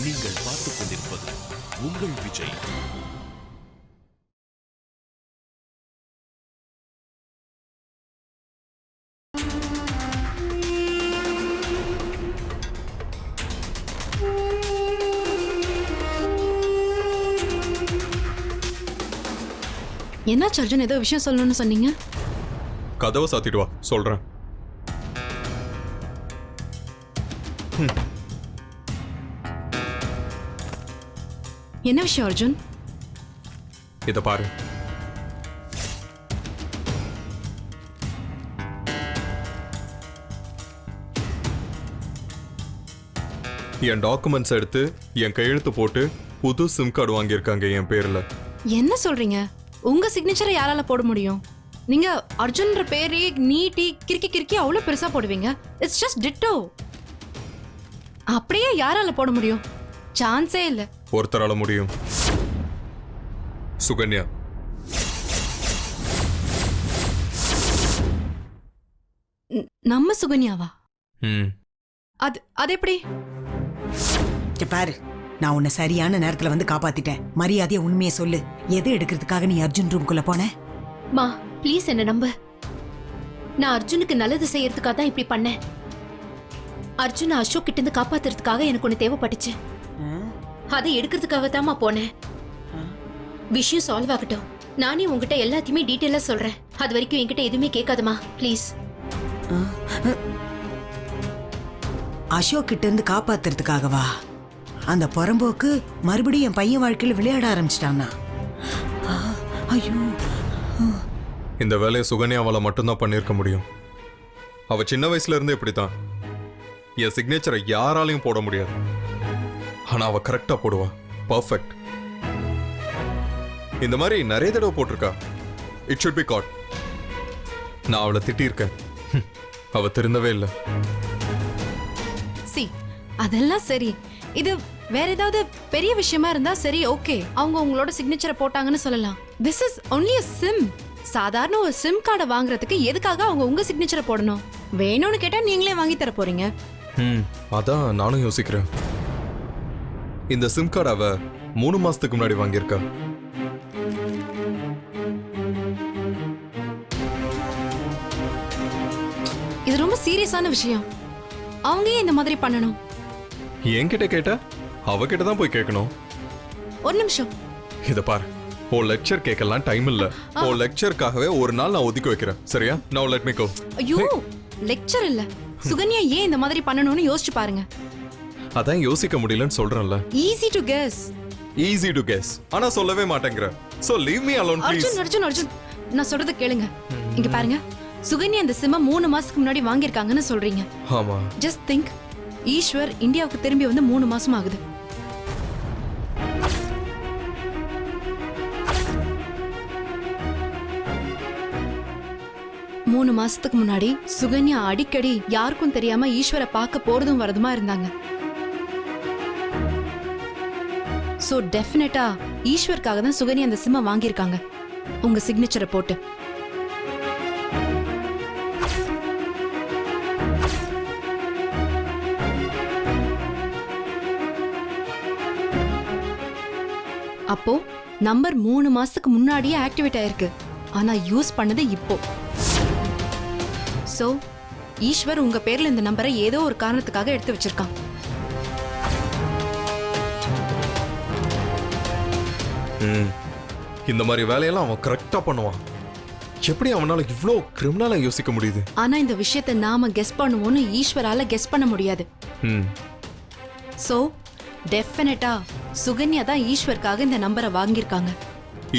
நீங்கள் பார்த்துக் கொண்டிருப்பது உங்கள் விஜய். என்ன அர்ஜுன், ஏதோ விஷயம் சொல்லணும்னு சொன்னீங்க? கதவை சாத்திட்டு வா, சொல்றேன். என்ன விஷயம் அர்ஜுன்? இத பாரு. என் டாக்குமெண்ட்ஸ் எடுத்து என் கையெழுத்து போட்டு புது சிம் கார்டு வாங்கியிருக்காங்க என் பேர்ல. என்ன சொல்றீங்க? உங்க சிக்னேச்சரை யாரால போட முடியும்? நீங்க அர்ஜுன்ற பேரே நீட்டி கிறுக்கி கிறுக்கி அவ்வளவு பெருசா போடுவீங்க. It's just ditto. அப்படியே யாரால போட முடியும்? சான்ஸே இல்ல. ஒருத்தரால முடியும். சுகன்யா. நம்ம சுகன்யாவா? அது எப்படி? பாரு, நான் உன்னை சரியான நேரத்துல வந்து காப்பாத்திட்டேன். மரியாதையா உண்மையை சொல்லு. எதை எடுக்கிறதுக்காக நீ அர்ஜுன் ரூம்குள்ள போன? மா ப்ளீஸ் என்ன நம்பு. நான் அர்ஜுனுக்கு நல்லது செய்யறதுக்காக தான் இப்படி பண்ணேன். அர்ஜுன் அசோக் கிட்ட இருந்து காப்பாத்துறதுக்காக எனக்கு ஒண்ணு தேவைப்பட்டுச்சு. அதை எடுக்கிறதுக்காக தான்மா போனேன். விஷயம் சால்வ் ஆகட்டும். நானே உங்ககிட்ட எல்லாத்தையுமே டீட்டெயிலா சொல்றேன். அது வரைக்கும் என்கிட்ட எதுவுமே கேட்காதமா ப்ளீஸ். அசோக் கிட்ட இருந்து காப்பாத்துறதுக்காகவா? அந்த புறம்போக்கு மறுபடியும் என் பையன் வாழ்க்கையில விளையாட ஆரம்பிச்சிட்டானா? ஐயோ, இந்த வேலையை சுகன்யாவால மட்டும்தான் பண்ணிருக்க முடியும். அவ சின்ன வயசுல இருந்தே இப்படித்தான். என் சிக்னேச்சரை யாராலையும் போட முடியாது. ஆனா அவ கரெக்டா போடுவா. பர்ஃபெக்ட். இந்த மாதிரி நிறைய தடவை போட்டிருக்கா. It should be caught. நான் அவளை திட்டிருக்கேன். அவ திருந்தவே இல்லை. சி, அதெல்லாம் சரி. இது வேற ஏதாவது பெரிய விஷயமா இருந்தா சரி, ஓகே. அவங்க உங்களோட சிக்னேச்சரை போட்டாங்கன்னு சொல்லலாம். This is only a sim. சாதாரண ஒரு சிம் கார்டை வாங்குறதுக்கு எதுக்காக அவங்க உங்க சிக்னேச்சரை போடணும்? வேணும்னு கேட்டா நீங்களே வாங்கி தர போறீங்க. அதான் நானும் யோசிக்கிறேன். இந்த சிம் கார்டு அவ 3 மாசத்துக்கு முன்னாடி வாங்கியிருக்கா. இது ரொம்ப சீரியஸான விஷயம். அவங்க ஏன் இந்த மாதிரி பண்ணணும்? என்கிட்ட கேட்ட அவகிட்ட தான் போய் கேட்கணும். ஒரு நிமிஷம். இத பாரு, ஓ லெக்சர் கேட்கலாம் டைம் இல்ல. ஓ லெக்சருக்காகவே ஒரு நாள் நான் ஒதுக்கி வைக்கிறேன். சரியா? நவ லெட் மீ கோ. ஐயோ, லெக்சர் இல்ல. சுகன்யா ஏன் இந்த மாதிரி பண்ணணும்னு யோசிச்சு பாருங்க. அதான் யோசிக்க முடியலன்னு சொல்றேன்ல. Easy to guess. Easy to guess. ஆனா சொல்லவே மாட்டேங்கற. So leave me alone please. Arjun, நான் சொல்றது கேளுங்க. இங்க பாருங்க. சுகன்யா இந்த சிம்ம 3 மாசத்துக்கு முன்னாடி வாங்கியிருக்காங்கன்னு சொல்றீங்க. ஆமா. Just think. ஈஸ்வர் இந்தியாவுக்கு திரும்பி வந்து 3 மாசம் ஆகுது. மூணு மாசத்துக்கு முன்னாடி சுகன்யா அடிக்கடி யாருக்கும் தெரியாம ஈஸ்வரை பார்க்க போறதும் வரதுமா இருந்தாங்க. சோ டெஃபினட்டா ஈஸ்வருக்காக தான் சுகன்யா அந்த சிம்ம வாங்கியிருக்காங்க, உங்க சிக்னேச்சரை போட்டு. அப்போ நம்பர் 3 மாசத்துக்கு முன்னாடியே ஆக்டிவேட் ஆயிருக்கு. ஆனா யூஸ் பண்ணது இப்போ. சோ ஈஸ்வர் உங்க பேர்ல இந்த நம்பரை ஏதோ ஒரு காரணத்துக்காக எடுத்து வச்சிருக்கான். இந்த மாதிரி வேலையெல்லாம் அவன் கரெக்டா பண்ணுவான். எப்படி அவனால இவ்ளோ கிரிமினலா யோசிக்க முடியுது? ஆனா இந்த விஷயத்தை நாம கெஸ் பண்ணுவோம்னு ஈஸ்வரால கெஸ் பண்ண முடியாது. சோ டெஃபினட்டா சுகன்யா தான் ஈஸ்வருக்காக இந்த நம்பரை வாங்கியிருக்காங்க.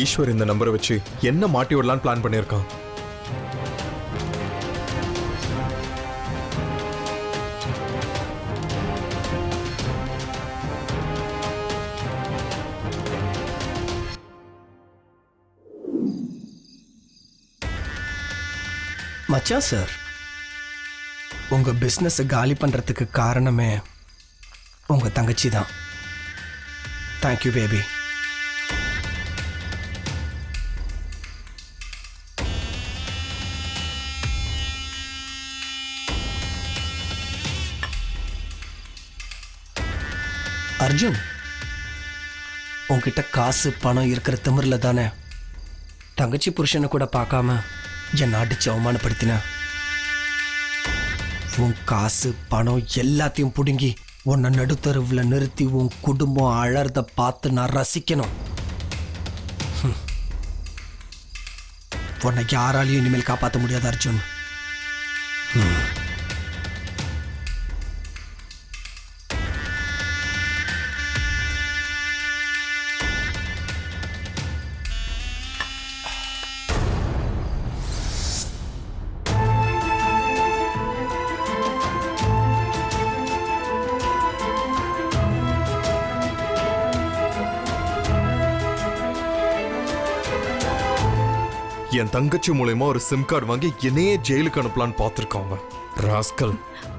ஈஸ்வர் இந்த நம்பரை வச்சு என்ன மாட்டி விடலான்னு பிளான் பண்ணியிருக்கான். மச்சான் சார், உங்க பிசினஸ் காலி பண்றதுக்கு காரணமே உங்க தங்கச்சி தான். Thank you baby. அர்ஜுன், உன்கிட்ட காசு பணம் இருக்கிற திமிர்ல தானே தங்கச்சி புருஷனை கூட பார்க்காம என்னை அடிச்சு அவமானப்படுத்தின. உன் காசு பணம் எல்லாத்தையும் புடுங்கி உன்னை நடுத்தருவில் நிறுத்தி உன் குடும்பம் அழறத பார்த்து நான் ரசிக்கணும். உன்னை யாராலையும் இனிமேல் காப்பாற்ற முடியாது அர்ஜுன். என் தங்கச்சி மூலயமா ஒரு சிம் கார்டு வாங்கி என்னையே ஜெயிலுக்கு அனுப்பலான்னு பார்த்துருக்காங்க ராஸ்கல்.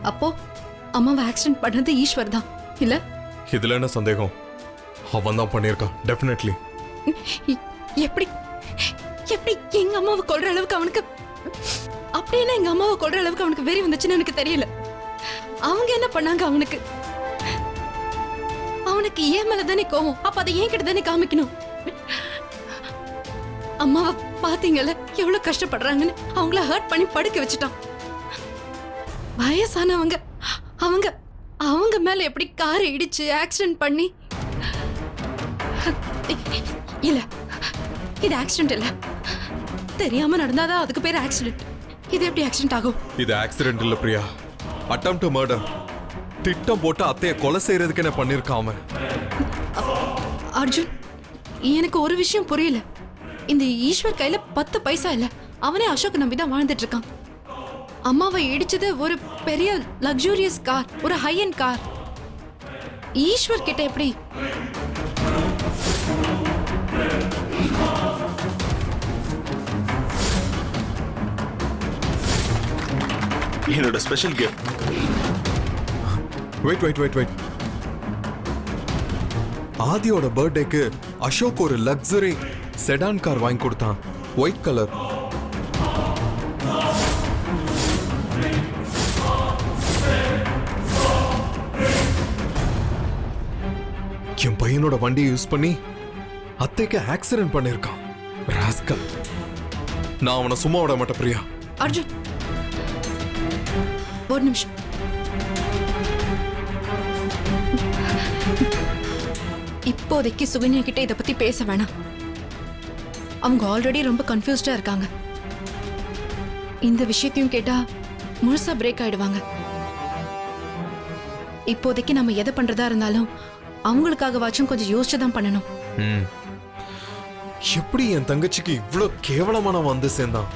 அப்போ அம்மாவை ஆக்சிடென்ட் பண்ணது ஈஸ்வர் தான் இல்ல? இதுல என்ன சந்தேகம்? அவன் தான் பண்ணியிருக்கான் டெஃபினெட்லி. எப்படி எப்படி எங்க அம்மாவை கொல்ற அளவுக்கு அவனுக்கு, அப்படின்னா எங்க அம்மாவை கொல்ற அளவுக்கு அவனுக்கு வெறி வந்துச்சுன்னு எனக்கு தெரியல. அவங்க என்ன பண்ணாங்க அவனுக்கு? அவனுக்கு ஏன் மேல தானே கோவம், அப்ப அதை ஏன் கிட்ட தானே காமிக்கணும். அம்மாவை பாத்தீங்கல்ல எவ்வளவு கஷ்டப்படுறாங்கன்னு, அவங்கள ஹர்ட் பண்ணி படுக்க வச்சுட்டான். வயசானவங்க அவங்க அவங்க மேல எப்படி காரை இடிச்சு ஆக்சிடென்ட் பண்ணி. இல்ல, இது ஆக்சிடென்ட் இல்ல, தெரியாம நடந்தாதான் அதுக்கு பேர் ஆக்சிடென்ட். இது எப்படி ஆக்சிடென்ட் ஆகும்? இது ஆக்சிடென்ட் இல்ல பிரியா, அட்டெம்ப்ட் மர்டர். திட்டம் போட்டு அத்தைய கொலை செய்யறதுக்கு என்ன பண்ணிருக்கான் அவன். அர்ஜுன், எனக்கு ஒரு விஷயம் புரியல. இந்த ஈஸ்வர் கையில 10 பைசா இல்ல, அவனே அசோக் நம்பி தான் வாழ்ந்துட்டு இருக்கான். அம்மாவை இடிச்சது ஒரு பெரிய லக்ஸூரியஸ் கார், ஒரு ஹை எண்ட் கார். ஈஸ்வர் கிட்ட எப்படி? என்னோட special gift. Wait wait wait wait. ஆதியோட பர்த்டேக்கு அசோக் ஒரு லக்ஸரி செடான் கார் வாங்கி கொடுத்தான், ஒயிட் கலர். என் பையனோட வண்டியை யூஸ் பண்ணி அத்தைக்கு ஆக்சிடென்ட் பண்ணிருக்கான் ராஸ்கல். நான் அவனை சும்மா விட மாட்டேன் பிரியா. அர்ஜுன், ஒரு நிமிஷம். இப்போதைக்கு சுகன்யா கிட்ட இதை பத்தி பேச வேணாம். அவங்க ஆல்ரெடி ரொம்ப கன்ஃபியூஸ்டா இருக்காங்க. இந்த விஷயத்தையும் கேட்டா முழுசா பிரேக் ஆயிடுவாங்க. இப்போதைக்கு நம்ம எதை பண்றதா இருந்தாலும் அவங்களுக்காகவாச்சும் கொஞ்சம் யோசிச்சுதான் பண்ணணும். எப்படி என் தங்கச்சிக்கு இவ்வளவு கேவலமான வந்து சேர்ந்தான்?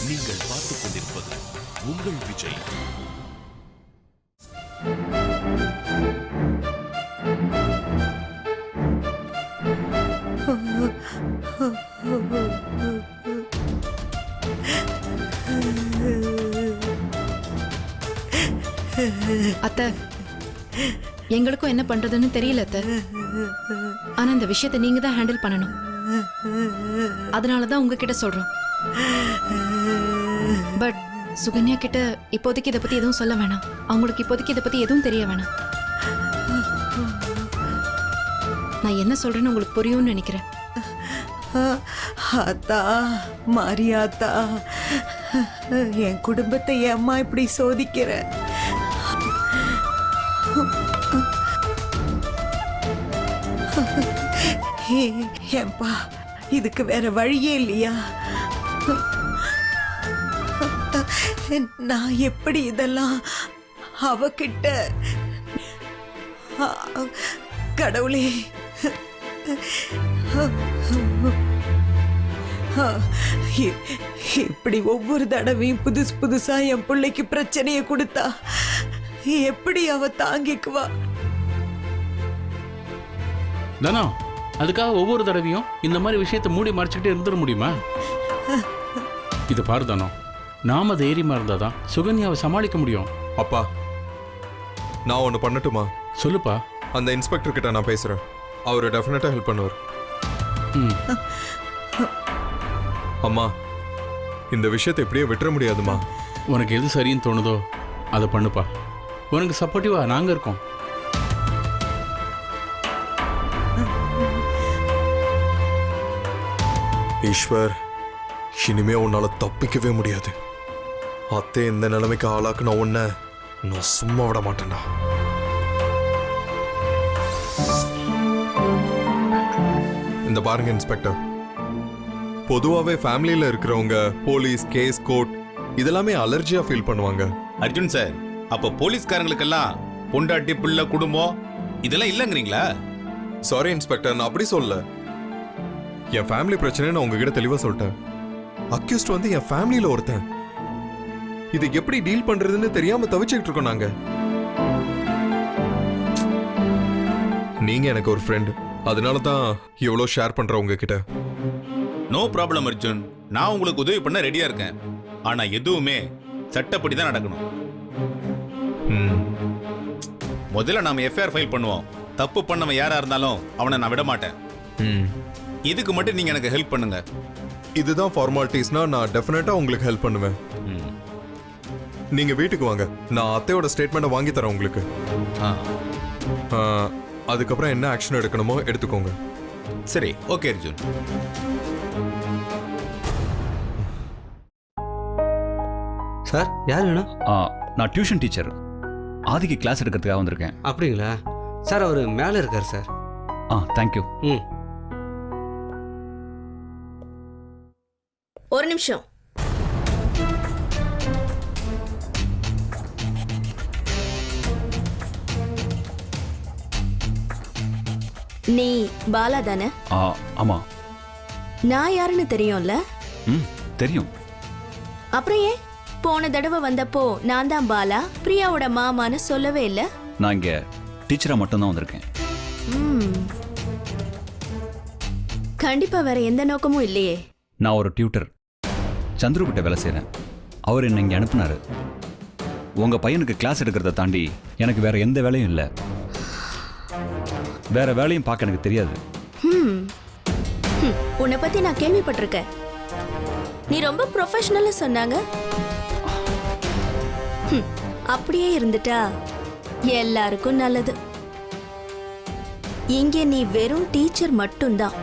நீங்கள் பார்த்துக் கொண்டிருப்பது உங்கள் விஜய். அத்தை, எங்களுக்கும் என்ன பண்றதுன்னு தெரியல அத்தை. ஆனா இந்த விஷயத்தை நீங்க தான் ஹேண்டில் பண்ணணும். அதனாலதான் உங்ககிட்ட சொல்றோம். பட் சுகன்யா கிட்ட இப்போதைக்கு இதை பத்தி எதுவும் சொல்ல வேணாம். அவங்களுக்கு இப்போதைக்கு இதை பத்தி எதுவும் தெரிய வேணாம். நான் என்ன சொல்றேன்னு உங்களுக்கு புரியும்னு நினைக்கிறேன். ஆத்தா, மாரியாத்தா, என் குடும்பத்தை ஏம்மா இப்படி சோதிக்கிற? ஏன்பா, இதுக்கு வேற வழியே இல்லையா? நான் எப்படி இதெல்லாம் அவகிட்ட? கடவுளே, இப்படி ஒவ்வொரு தடவையும் புதுசு புதுசா என் பிள்ளைக்கு பிரச்சனையை கொடுத்தா எப்படி அவ தாங்கிக்குவா? தானா, அதுக்காக ஒவ்வொரு தடவையும் இந்த மாதிரி விஷயத்தை மூடி மறைச்சிக்கிட்டே இருந்துட முடியுமா? இது பாரு தானோ, நாம தைரியமா இருந்தாதான் சுகன்யாவை சமாளிக்க முடியும். அப்பா, நான் ஒண்ணு பண்ணட்டுமா? சொல்லுப்பா. அந்த இன்ஸ்பெக்டர் கிட்ட நான் பேசுறேன். அவர் டெஃபினட்டா ஹெல்ப் பண்ணுவார். ம் அம்மா, இந்த விஷயத்தை இப்படியே விட்டுற முடியாதுமா. உனக்கு எது சரின்னு தோணுதோ அதை பண்ணுப்பா. உனக்கு சப்போர்ட்டிவா நாங்கள் இருக்கோம். ஈஸ்வர், இனிமே உன்னால தப்பிக்கவே முடியாது. அத்தை இந்த நிலைமைக்கு ஆளாக்குன உன்னை நான் சும்மா விட மாட்டேன்டா. இந்த பாருங்க இன்ஸ்பெக்டர், பொதுவாகவே ஃபேமிலியில் இருக்கிறவங்க போலீஸ், கேஸ், கோர்ட் இதெல்லாமே அலர்ஜியா ஃபீல் பண்ணுவாங்க. அர்ஜுன் சார், அப்ப போலீஸ்காரங்களுக்கெல்லாம் பொண்டாட்டி, பிள்ளை, குடும்பம் இதெல்லாம் இல்லைங்கிறீங்களா? சாரி இன்ஸ்பெக்டர், நான் அப்படி சொல்லல. என் ஃபேமிலி பிரச்சனை நான் உங்ககிட்ட தெளிவா சொல்லிட்டேன். அக்யூஸ்ட் வந்து என் ஃபேமிலியில ஒருத்தன். இது எப்படி டீல் பண்றதுன்னு தெரியாம தவிச்சுக்கிட்டு இருக்கோம் நாங்க. நீங்க எனக்கு ஒரு ஃப்ரெண்ட், அதனால தான் இவ்வளோ ஷேர் பண்ற உங்ககிட்ட. நோ ப்ராப்ளம் அர்ஜுன், நான் உங்களுக்கு உதவி பண்ண ரெடியா இருக்கேன். ஆனா எதுவுமே சட்டப்படி தான் நடக்கணும். ம், முதல்ல நாம எஃப்ஐஆர் ஃபைல் பண்ணுவோம். தப்பு பண்ணவன் யாரா இருந்தாலும் அவனை நான் விட மாட்டேன். ம். இதுக்கு மட்டும் நீங்க எனக்கு ஹெல்ப் பண்ணுங்க. இதுதான் ஃபார்மாலிட்டிஸ்னா நான் டெஃபினட்டா உங்களுக்கு ஹெல்ப் பண்ணுவேன். ம். நீங்க வீட்டுக்கு வாங்க, நான் அத்தையோட ஸ்டேட்மெண்ட்டை வாங்கி தரேன் உங்களுக்கு. ஆ, அதுக்கப்புறம் என்ன ஆக்ஷன் எடுக்கணுமோ எடுத்துக்கோங்க. சரி, ஓகே அர்ஜுன். சார், யார் வேணும்? நான் டியூஷன் டீச்சர். ஆதிக்கு கிளாஸ் எடுக்கிறதுக்காக வந்திருக்கேன். அப்படிங்களா சார்? அவர் மேலே இருக்கார் சார். தேங்க்யூ. ம். ஒரு நிமிஷம். நீ பாலா தானே? ஆமாம். நான் யாருன்னு தெரியும்ல? ம், தெரியும். அப்புறம் ஏன் போன தடவை வந்தப்போ நான் தான் பாலா, பிரியாவோட மாமான்னு சொல்லவே இல்ல? நான் இங்கே டீச்சராக மட்டும்தான் வந்திருக்கேன். கண்டிப்பா வேற எந்த நோக்கமும் இல்லையே. நான் ஒரு டியூட்டர், சந்துரு கிட்ட வேலை செய்கிறேன். அவர் என்னை இங்கே அனுப்புனாரு. உங்கள் பையனுக்கு கிளாஸ் எடுக்கிறத தாண்டி எனக்கு வேற எந்த வேலையும் இல்லை. வேற வேலையும் பார்க்க எனக்கு தெரியாது. உன்னை பத்தி நான் கேள்விப்பட்டிருக்கேன். நீ ரொம்ப ப்ரொஃபஷனல் சொன்னாங்க. அப்படியே இருந்துட்டா எல்லாருக்கும் நல்லது. இங்கே நீ வெறும் டீச்சர் மட்டும்தான்.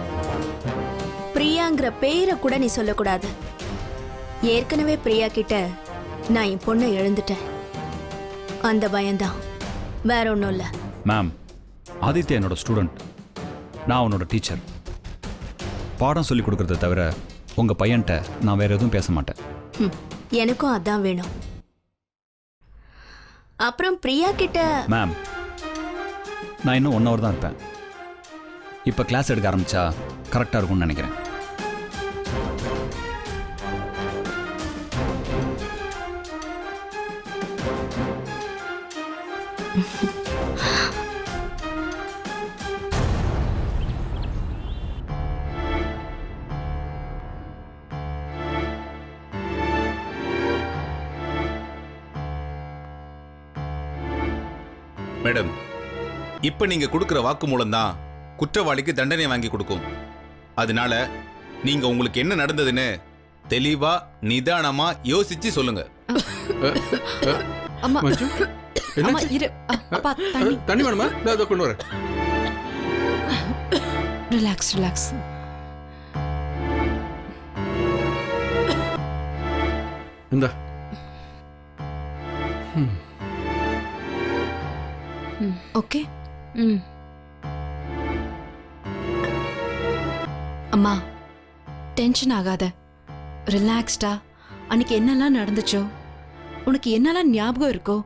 பிரியாங்கிற பேரை கூட நீ சொல்லக்கூடாது. ஏற்கனவே பிரியா கிட்ட நான் என் பொண்ணை எழுந்துட்டேன். அந்த பயம்தான், வேற ஒன்றும் இல்லை. மேம், ஆதித்யா என்னோட ஸ்டூடெண்ட், நான் அவனோட டீச்சர். பாடம் சொல்லி கொடுக்கறத தவிர உங்கள் பையன்கிட்ட நான் வேற எதுவும் பேச மாட்டேன். எனக்கும் அதான் வேணும். அப்புறம் பிரியா கிட்ட மேம், நான் இன்னும் 1 hour தான் இருப்பேன். இப்போ கிளாஸ் எடுக்க ஆரம்பிச்சா கரெக்டாக இருக்கும்னு நினைக்கிறேன். மேடம், இப்ப நீங்க கொடுக்கிற வாக்குமூலம் தான் குற்றவாளிக்கு தண்டனை வாங்கி கொடுக்கும். அதனால நீங்க உங்களுக்கு என்ன நடந்ததுன்னு தெளிவா நிதானமா யோசிச்சு சொல்லுங்க. அம்மா, மஞ்சு, அம்மா என்னாச்சு? இரு. அப்பா தண்ணி. தண்ணி வேணுமா? அதை கொண்டு வரேன். Relax relax. இந்த ஓகே. அம்மா, டென்ஷன் ஆகாத, ரிலாக்ஸ்டா. அன்னைக்கு என்னெல்லாம் நடந்துச்சோ, உனக்கு என்னெல்லாம் ஞாபகம் இருக்கோ,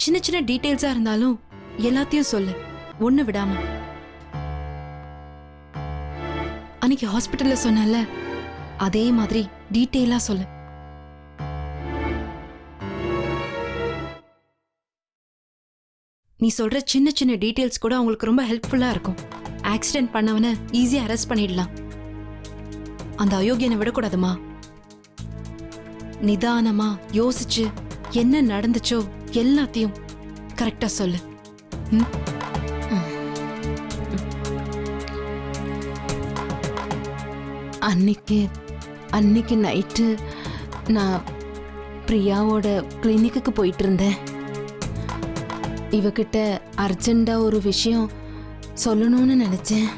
சின்ன சின்ன டீட்டெயில்ஸா இருந்தாலும் எல்லாத்தையும் சொல்லு, ஒண்ணு விடாம. அன்னைக்கு ஹாஸ்பிட்டல்ல சொன்னல, அதே மாதிரி டீட்டெயிலா சொல்லு. நீ சொல்ற சின்ன சின்ன டீடைல்ஸ் கூட அவங்களுக்கு ரொம்ப ஹெல்ப்ஃபுல்லா இருக்கும். ஆக்சிடென்ட் பண்ணவன ஈஸியா அரெஸ்ட் பண்ணிடலாம். அந்த அயோக்கியனை விடக்கூடாதுமா. நிதானமா யோசிச்சு என்ன நடந்துச்சோ எல்லாத்தையும் கரெக்டா சொல்லு. ம்? அன்னைக்கு நைட்டு நான் பிரியாவோட கிளினிக்கு போயிட்டு இருந்தேன். இவகிட்ட அர்ஜெண்டா ஒரு விஷயம் சொல்லணும்னு நினைச்சேன்.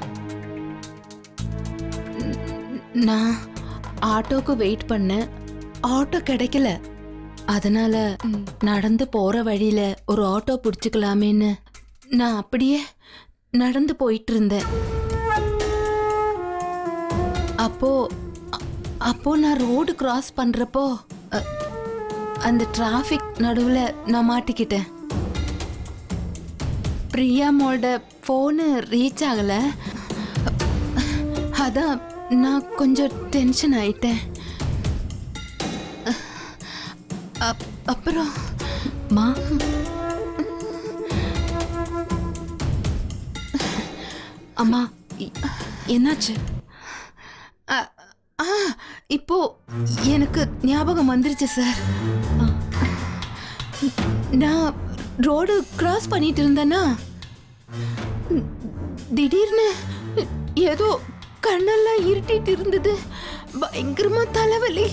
நான் ஆட்டோக்கு வெயிட் பண்ணேன், ஆட்டோ கிடைக்கல. அதனால நடந்து போற வழியில ஒரு ஆட்டோ பிடிச்சுக்கலாமேன்னு நான் அப்படியே நடந்து போயிட்டு இருந்தேன். அப்போ நான் ரோடு கிராஸ் பண்றப்போ அந்த டிராஃபிக் நடுவுல நான் மாட்டிக்கிட்டேன். பிரியாமோட போனு ரீச் ஆகல. அதான் நான் கொஞ்சம் டென்ஷன் ஆயிட்டேன். அப்புறம் மா அம்மா என்னாச்சு? இப்போ எனக்கு ஞாபகம் வந்துருச்சு சார். நான் ரோடு கிராஸ் பண்ணிட்டு இருந்தேன்னா திடீர்னு ஏதோ கண்ணெல்லாம் இருட்டிட்டு இருந்தது. பயங்கரமா தலைவலி.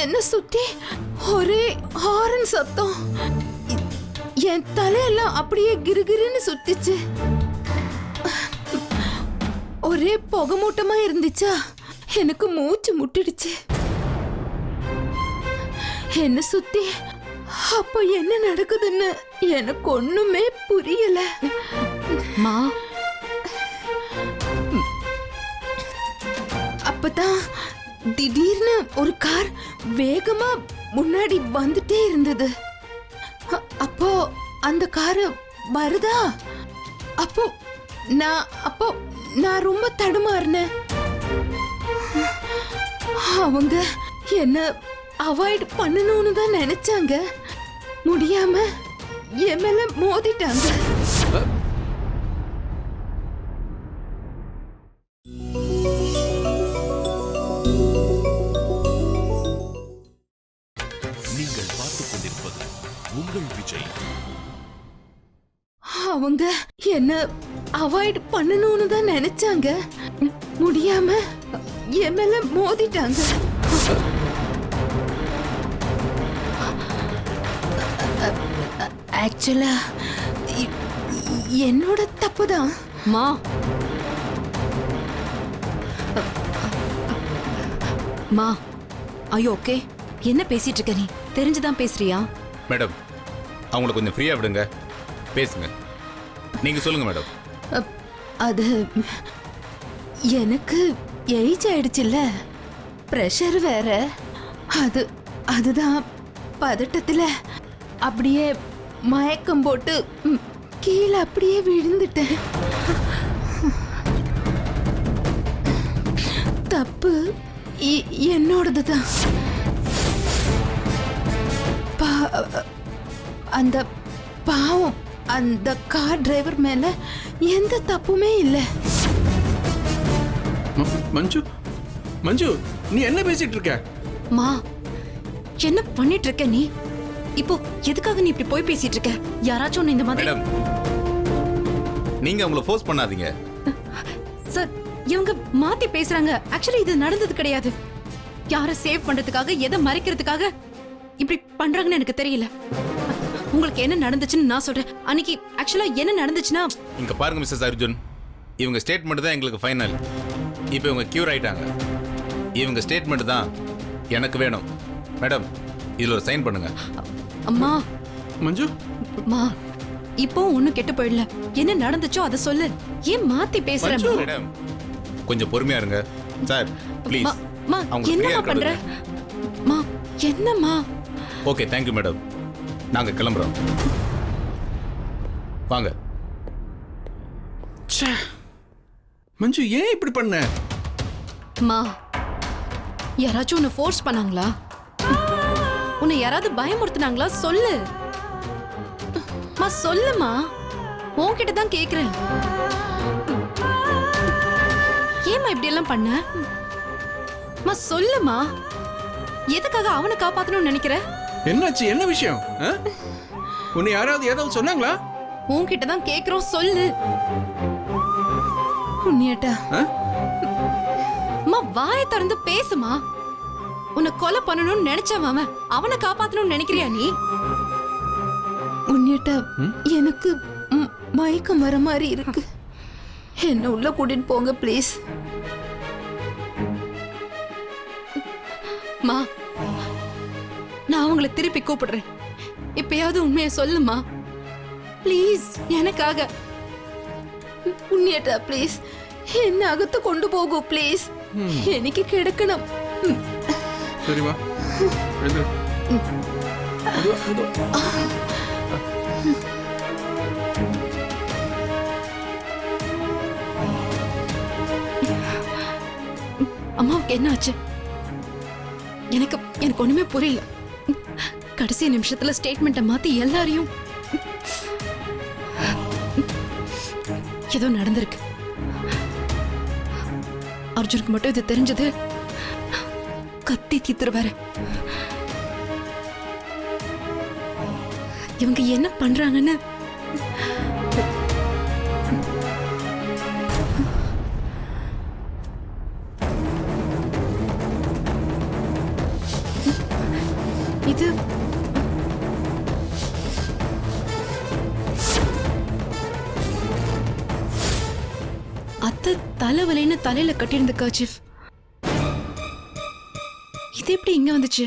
என்ன சுத்தி ஒரே ஹாரன் சத்தம். என் தலையெல்லாம் அப்படியே கிருகிருன்னு சுத்திச்சு. ஒரே புகை மூட்டமா இருந்துச்சா, எனக்கு மூச்சு முட்டிடுச்சு. என்ன சுத்தி அப்ப என்ன நடக்குதுன்னு எனக்கு ஒண்ணுமே புரியல. மா அப்பதான் திடீர்னு ஒரு கார் வேகமா முன்னாடி வந்துட்டே இருந்தது. அப்போ அந்த காரு வருதா, அப்போ நான் ரொம்ப தடுமாறினேன். அவங்க என்ன அவாய்ட் பண்ணணும்னு தான் நினைச்சாங்க. முடியாம என் மேல மோதிட்டாங்க. நீங்கள் பார்த்துக் கொண்டிருப்பது உங்கள் விஜய். அவங்க என்ன அவாய்ட் பண்ணணும்னு தான் நினைச்சாங்க. முடியாம என் மேல மோதிட்டாங்க. ஆக்சுவலா என்னோட தப்பு தான். மா மா ஐயோ ஓகே, என்ன பேசிட்டு இருக்க நீ? தெரிஞ்சுதான் பேசுறியா? மேடம் அவங்கள கொஞ்சம் ஃப்ரீயா விடுங்க, பேசுங்க. நீங்க சொல்லுங்க மேடம். அது எனக்கு ஏஜ் ஆயிடுச்சுல்ல, பிரஷர் வேற. அதுதான் பதட்டத்துல அப்படியே மயக்கம் போட்டு கீழே அப்படியே விழுந்துட்டேன். தப்பு என்னோடது தான். அந்த பாவம் அந்த கார் டிரைவர் மேல எந்த தப்புமே இல்லை. மஞ்சு மஞ்சு நீ என்ன பேசிட்டு இருக்க? மா என்ன பண்ணிட்டு இருக்க நீ? இப்போ எதுக்காக நீ இப்படி போய் பேசிட்டு இருக்க? யாராச்சும் உன்னை இந்த மாதிரி மேடம் நீங்க அவங்கள ஃபோர்ஸ் பண்ணாதீங்க. சார் இவங்க மாத்தி பேசுறாங்க. ஆக்சுவலி இது நடந்தது கிடையாது. யாரை சேவ் பண்றதுக்காக எதை மறைக்கிறதுக்காக இப்படி பண்றாங்கன்னு எனக்கு தெரியல. உங்களுக்கு என்ன நடந்துச்சுன்னு நான் சொல்றேன். அன்னைக்கு ஆக்சுவலா என்ன நடந்துச்சுன்னா, இங்க பாருங்க மிஸ்ஸஸ் அர்ஜுன், இவங்க ஸ்டேட்மெண்ட் தான் எங்களுக்கு ஃபைனல். இப்போ இவங்க கியூர் ஆயிட்டாங்க. இவங்க ஸ்டேட்மெண்ட் தான் எனக்கு வேணும். மேடம் இதுல ஒரு சைன் பண்ணுங்க. அம்மா மஞ்சு மா இப்போ ஒண்ணும் கெட்டு போயிடல. என்ன நடந்துச்சோ அதை சொல்லு. ஏன் மாத்தி பேசுற? மேடம் கொஞ்சம் பொறுமையா இருங்க சார் ப்ளீஸ். மா என்னமா பண்ற? மா என்னம்மா? ஓகே தேங்க் யூ மேடம், நாங்க கிளம்புறோம். வாங்க. மஞ்சு ஏன் இப்படி பண்ண? மா யாராச்சும் உன்னை ஃபோர்ஸ் பண்ணாங்களா? உன்னை யாராவது பயமுறுத்துனாங்களா? சொல்லு மா, சொல்லுமா. உன்கிட்ட தான் கேக்குறேன். ஏமா இப்படி எல்லாம் பண்ண? மா சொல்லுமா. எதுக்காக அவனை காப்பாத்தணும்னு நினைக்கிற? என்னாச்சு? என்ன விஷயம்? உன்னை யாராவது ஏதாவது சொன்னாங்களா? உன்கிட்ட தான் கேக்குறோம், சொல்லு. உன்னியட்டா அம்மா வாயை திறந்து பேசுமா. உன்னை கொலை பண்ணணும்னு நினைச்சவன் அவன். அவனை காப்பாத்தணும்னு நினைக்கிறியா நீ? உன்னிட்ட எனக்கு மயக்கம் வர மாதிரி இருக்கு. என்ன உள்ள கூட்டிட்டு போங்க ப்ளீஸ். மா, நான் அவங்கள திருப்பி கூப்பிடுறேன். இப்பயாவது உண்மையை சொல்லுமா ப்ளீஸ், எனக்காக. உன்னிட்ட ப்ளீஸ் என்ன அகத்து கொண்டு போகும் ப்ளீஸ். எனக்கு கிடக்கணும். சரிவா அம்மாவுக்கு என்ன ஆச்சு? எனக்கு ஒண்ணுமே புரியல. கடைசி நிமிஷத்துல ஸ்டேட்மெண்ட்டை மாத்தி எல்லாரையும் ஏதோ நடந்திருக்கு. அர்ஜுனுக்கு மட்டும் இது தெரிஞ்சது கத்தி தீத்துருவாரு. இவங்க என்ன பண்றாங்கன்னு இது அத்தை தலைவலின்னு தலையில கட்டியிருந்த கர்ச்சீஃப் இது எப்படி இங்க வந்துச்சு?